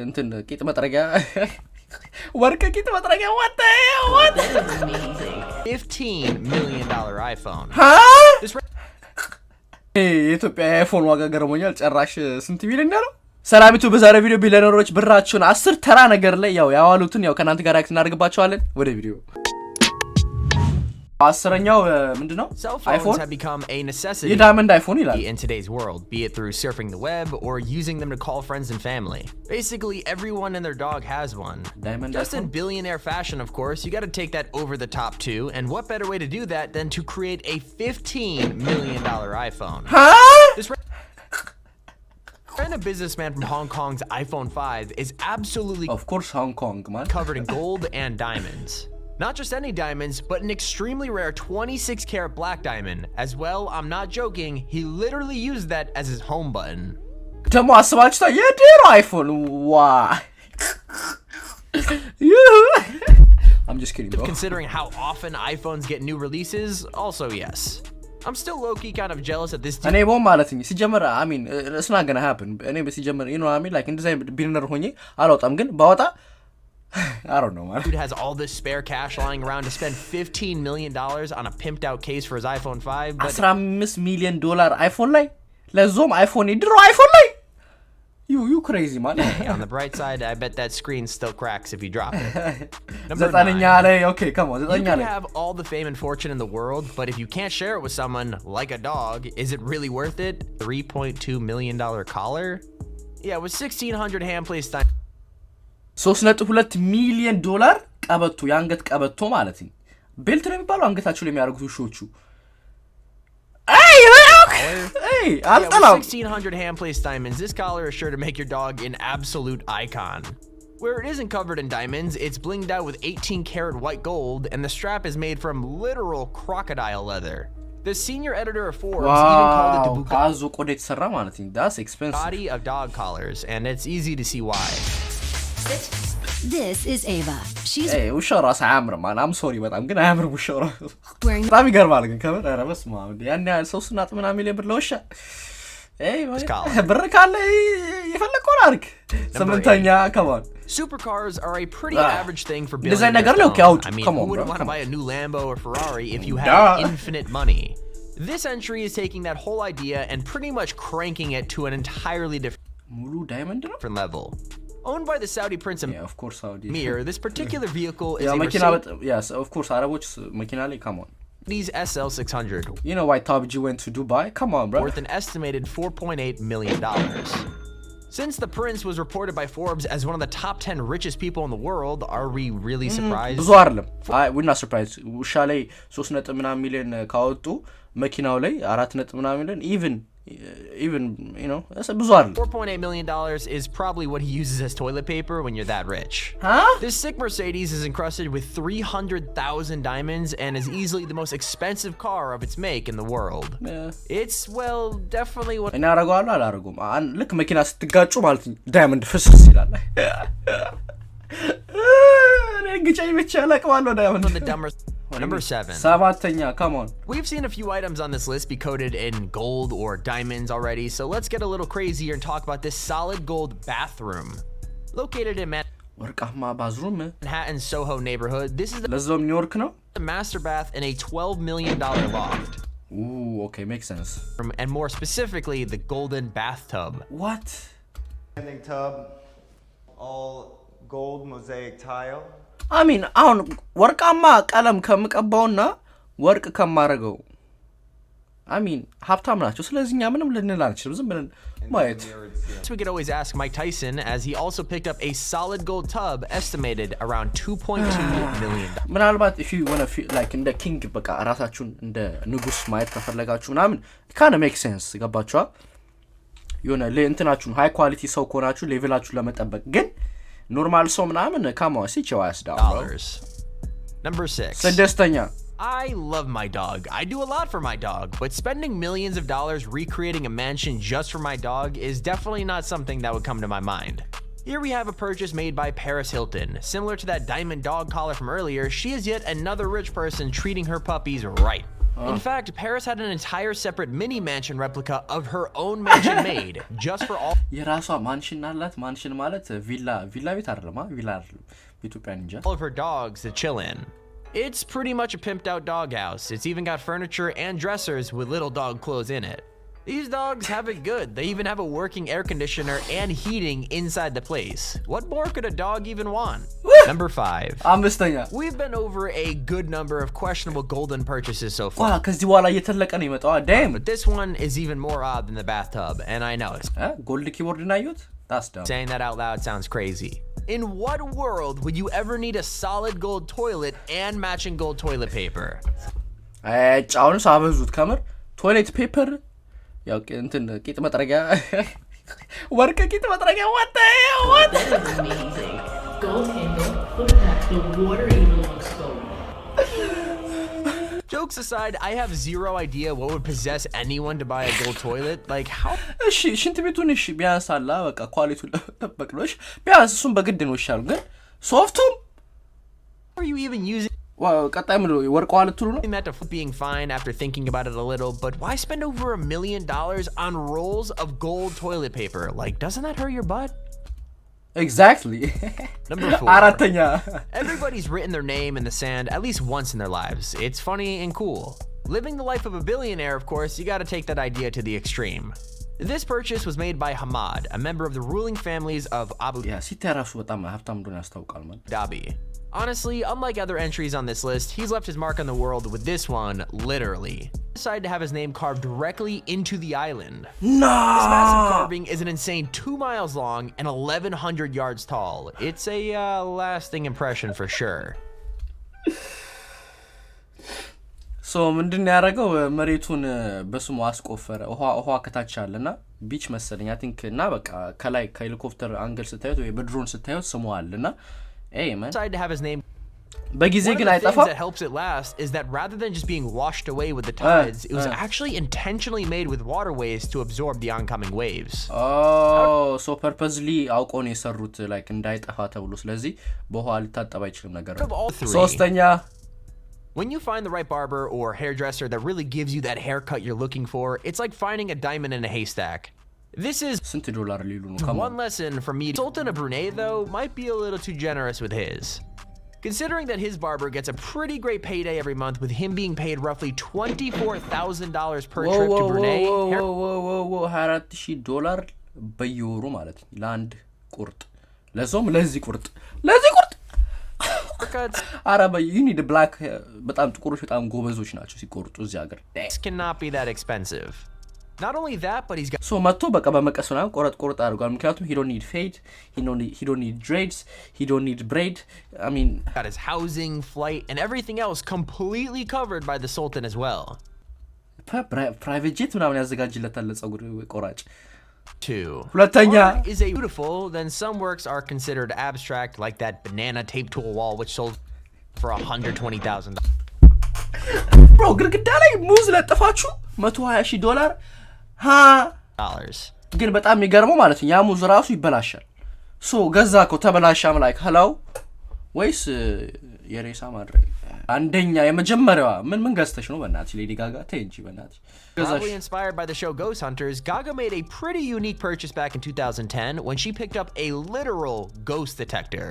እንትን ቂጥ መጥረጊያ ወርቅ ቂጥ መጥረጊያ what the hell what $15 million iPhone የኢትዮጵያ አይፎን ዋጋ ገርሞኛል ጭራሽ ስንት ሚሊዮን ነው ሰላሚቱ በዛሬ ቪዲዮ ቢልየነሮች ብራችሁን 10 ተራ ነገር ላይ ያዋሉትን ከናንተ ጋር አክት እናደርግባቸዋለን ወደ ቪዲዮ አስረኛው ምንድነው iPhones have become a necessity የዳይመንድ አይፎን ይላል in today's world, be it through surfing the web or using them to call friends and family. Basically, everyone and their dog has one. Diamond Just in billionaire fashion, of course, you got to take that over the top too, and what better way to do that than to create a $15 million iPhone? This random businessman from Hong Kong's iPhone 5 is absolutely of course Hong Kong man covered in gold and diamonds. Not just any diamonds, but an extremely rare 26 karat black diamond. As well, I'm not joking, he literally used that as his home button. Demo asbaçta የድሮ iPhone. Why? I'm just kidding, bro. Considering how often iPhones get new releases, also yes. I'm still low-key kind of jealous at this እኔ ቦም ማለትኝ ሲጀመር I mean it's not gonna happen. እኔ ሲጀመር you know what I mean like እንደዛ ቢልየነር ሆኜ አልወጣም ግን ባወጣ I don't know, man. Dude has all this spare cash lying around to spend $15 million on a pimped out case for his iPhone 5. But $15 million iPhone ላይ ለዞም iPhone ድሮ iPhone ላይ you crazy man. Hey, on the bright side, I bet that screen still cracks if you drop it. ዘጠነኛ ላይ okay, come on. You can have all the fame and fortune in the world, but if you can't share it with someone like a dog, is it really worth it? $3.2 million collar? Yeah, with 1600 hand placed time. 3.2 ሚሊዮን ዶላር ቀበቶ ያንገት ቀበቶ ማለት ነው ቤልት ነው የሚባለው አንገታቸው ላይ የሚያደርጉት ውሾቹ አይ አልጠላም 1600 hand placed diamonds. This collar is sure to make your dog an absolute icon. Where it isn't covered in diamonds, it's blinged out with 18 karat white gold, and the strap is made from literal crocodile leather. The senior editor of Forbes even called it the ካዙ ቆዳ የተሰራ ማለት ነው that's expensive body of dog collars, and it's easy to see why. This is Ava. She's ውሻው ራስ አያምርም man I'm sorry በጣም ግን አያምርም ውሻው ራስ በጣም ይገርማል ግን ከበር ኧረ በስመ አብ ያን ያህል 3.8 ሚሊዮን ብር ለውሻ ብር ካለ የፈለከውን አድርግ ስምንተኛ come on Supercars are a pretty average thing for billionaires. I mean, who wouldn't want to buy a new Lambo or Ferrari if you had infinite money? This entry is taking that whole idea and pretty much cranking it to an entirely different level. Owned by the Saudi prince of course Saudi Mir, this particular vehicle is a Mercedes. Yes, of course Arabs makina ላይ come on. These SL600. You know why Top G went to Dubai? Come on, bro. Worth an estimated $4.8 million. Since the prince was reported by Forbes as one of the top 10 richest people in the world, are we really surprised? ብዙ አይደለም. We're not surprised. ውሻ ላይ 3.8 ሚሊዮን ካወጡ መኪናው ላይ 4.8 ሚሊዮን even you know that's a bizarre $4.8 million is probably what he uses as toilet paper when you're that rich. This sick Mercedes is encrusted with 300,000 diamonds and is easily the most expensive car of its make in the world. It's well definitely what እኔ አረጋዋለሁ አላረጉም ልክ መኪና ስትጋጩ ማለት ነው ዳይመንድ ፍስስ ይላል እኔ ግጫይ ብቻ ለቀዋለሁ ዳይመንድ Number 7. ሰባተኛ come on. We've seen a few items on this list be coated in gold or diamonds already, so let's get a little crazier and talk about this solid gold bathroom. Located in ወርቃማ ባዝሩም Manhattan Soho neighborhood, this is ለዛው ኒውዮርክ ነው the master bath in a $12 million loft. Ooh, okay, makes sense. And more specifically, the golden bathtub. What? Standing tub, all gold mosaic tile. I mean, አሁን ወርቃማ ቀለም ከምቀባውና ወርቅ ከማረገው I mean, ሀብታም ናቸው ስለዚህኛ ምንም ልንል አንችልም ዝም ብለን ማየት So we could always ask Mike Tyson as he also picked up a solid gold tub estimated around $2.2 million. ምናልባት if you want to feel like እንደ king በቃ ራሳችሁን እንደ ንጉስ ማየት ከፈለጋችሁ ምናምን kind of make sense ገባችኋ የሆነ ለእንትናችሁን high quality ሰው ከሆናችሁ ሌቭላችሁን ለመጠበቅ ግን normal ሰው ምናምን come on sit your ass down bro. Number 6. ስድስተኛ I love my dog. I do a lot for my dog, but spending millions of dollars recreating a mansion just for my dog is definitely not something that would come to my mind. Here we have a purchase made by Paris Hilton. Similar to that diamond dog collar from earlier, she is yet another rich person treating her puppies right. In fact, Paris had an entire separate mini mansion replica of her own mansion made just for all የራሷ ማንሽን አላት ማንሽን ማለት ቪላ ቤት አይደለም ቪላ አይደለም በኢትዮጵያ እንጃ of her dogs to chill in. It's pretty much a pimped out doghouse. It's even got furniture and dressers with little dog clothes in it. These dogs have it good. They even have a working air conditioner and heating inside the place. What more could a dog even want? Number 5. አምስተኛ We've been over a good number of questionable golden purchases so far. ከዚህ በኋላ እየተለቀ ነው የመጣው damn But this one is even more odd than the bathtub, and I know it's ጎልድ ኪቦርድ ናዩት that's dumb saying that out loud sounds crazy. In what world would you ever need a solid gold toilet and matching gold toilet paper? ጫውን ሳበዙት ከምር ቶይሌት ፔፐር ያው እንትን ቂጥ መጥረጊያ ወርቅ ቂጥ መጥረጊያ what Amazing. Gold handle. Look at that. The water even looks gold. Jokes aside, I have zero idea what would possess anyone to buy a gold toilet. Like, how እሺ ሽንት ቤቱን እሺ ቢያንስ አላ በቃ ኳሊቲውን ለመጠበቅ ነው እሺ ቢያንስ እሱን በግድ ነው ይሻሉ ግን ሶፍቱም are you even using ቀጣይ ምን ወርቀዋ ልትሉ ነው that to being fine after thinking about it a little, but why spend over $1 million on rolls of gold toilet paper? Like, doesn't that hurt your butt? exactly Number 4. አራተኛ Everybody's written their name in the sand at least once in their lives. It's funny and cool. Living the life of a billionaire, of course, you gotta take that idea to the extreme. This purchase was made by Hamad, a member of the ruling families of Abu ሲተራሱ በጣም ሀብታም እንደሆነ ያስታውቃል ማለት Dhabi. Honestly, unlike other entries on this list, he's left his mark on the world with this one, literally. He decided to have his name carved directly into the island. This massive carving is an insane 2 miles long and 1,100 yards tall. It's a lasting impression for sure. ሶ ምንድን ያደረገው መሬቱን በስሙ አስቆፈረ ውሃ ከታች አለና ቢች መሰለኝ አይ ቲንክ እና በቃ ከላይ ከሄሊኮፕተር አንግል ስታዩት ወይ በድሮን ስታዩት ስሙ አለና hey man Decided to have his name በጊዜ ግን አይጠፋ that helps it last is that rather than just being washed away with the tides, it was actually intentionally made with waterways to absorb the oncoming waves. Oh, so purposely አውቆ ነው የሰሩት like እንዳይጠፋ ተብሎ ስለዚህ በውሃ ሊታጠብ አይችልም ነገር ሶስተኛ When you find the right barber or hairdresser that really gives you that haircut you're looking for, it's like finding a diamond in a haystack. This is ስንት ዶላር ሊሉ ነው one lesson from me. Sultan of Brunei, though, might be a little too generous with his. Considering that his barber gets a pretty great payday every month, with him being paid roughly $24,000 per trip to Brunei. $24,000 በየወሩ ማለት ነው ለአንድ ቁርጥ ለዞም ለዚህ ቁርጥ አረባ you need a black በጣም ጥቁሮች በጣም ጎበዞች ናቸው ሲቆርጡ እዚህ ሀገር This cannot be that expensive. Not only that, but he's got so መጥቶ በቃ በመቀስ ምናምን ቆረጥ አድርጓል ምክንያቱም he don't need fade he don't need dreads he don't need braid I mean got his housing, flight, and everything else completely covered by the Sultan as well. private jet ምናምን ያዘጋጅለታል ለፀጉር ቆራጭ 2. ሁለተኛ is a beautiful, then some works are considered abstract, like that banana taped to a wall which sold for $120,000. bro ግድግዳ ላይ ሙዝ ለጥፋችሁ $120,000 ግን በጣም የሚገርመው ማለት ነው ያ ሙዝ ራሱ ይበላሻል ሶ ገዛኮ ተበላሻም ላይ hello ወይስ የሬሳ ማድረግ አንደኛ የመጀመሪያዋ ምን ገዝተሽ ነው በእናትሽ ሌዲ ጋጋ ተንጂ በእናትሽ Probably inspired by the show Ghost Hunters, Gaga made a pretty unique purchase back in 2010 when she picked up a literal ghost detector.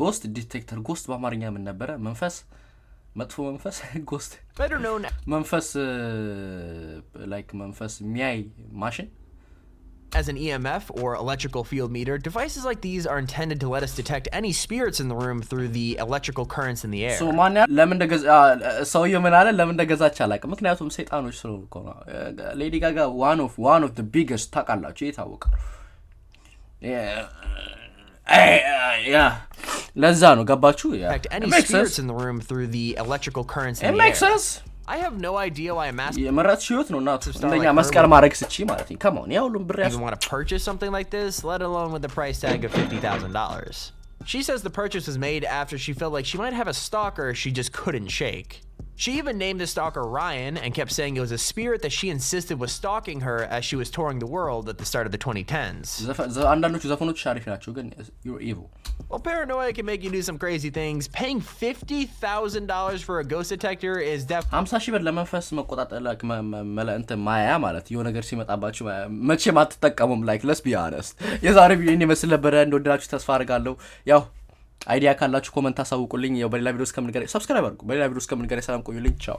Ghost detector ghost በአማርኛ ምን ነበር መንፈስ መጥፎ መንፈስ ghost better known መንፈስ like መንፈስ ሚያይ ማሽን as an EMF or electrical field meter. Devices like these are intended to let us detect any spirits in the room through the electrical currents in the air. So ማን ለምን እንደገዛ ሰውየው ምን አለ ለምን እንደገዛች አላውቅም ምክንያቱም ሰይጣኖች ስለሆኑ እኮ ነው ሌዲ ጋጋ one of the biggest ታውቃላችሁ የታወቀ yeah ለዛ ነው ገባችሁ detect any spirits in the room through the electrical currents in the air. It makes sense. I have no idea why I'm asking. የመራት ሽዮት ነው እናቱ እንደኛ መስቀል ማድረግ ስቺ ማለት ነው come on ያው ሁሉም ብር You want to purchase something like this, let alone with the price tag of $50,000. She says the purchase was made after she felt like she might have a stalker she just couldn't shake. She even named the stalker Ryan and kept saying it was a spirit that she insisted was stalking her as she was touring the world at the start of the 2010s. አንዳንዶቹ ዘፈኖች አሪፍ ናቸው ግን you're evil. Well, paranoia can make you do some crazy things. Paying $50,000 for a ghost detector is definitely 50 ሺህ ብር ለመንፈስ መቆጣጠር እንትን ማያ ማለት የሆነ ነገር ሲመጣባችሁ መቼም አትጠቀሙም like let's be honest. የዛሬ ቪዲዮ ይመስል ነበር እንደወደዳችሁ ተስፋ አደርጋለሁ። ያው አይዲያ ካላችሁ ኮሜንት አሳውቁልኝ። ያው በሌላ ቪዲዮ እስከምንገናኝ ሰብስክራይብ አድርጉ። በሌላ ቪዲዮ እስከምንገናኝ ሰላም ቆዩልኝ። ቻው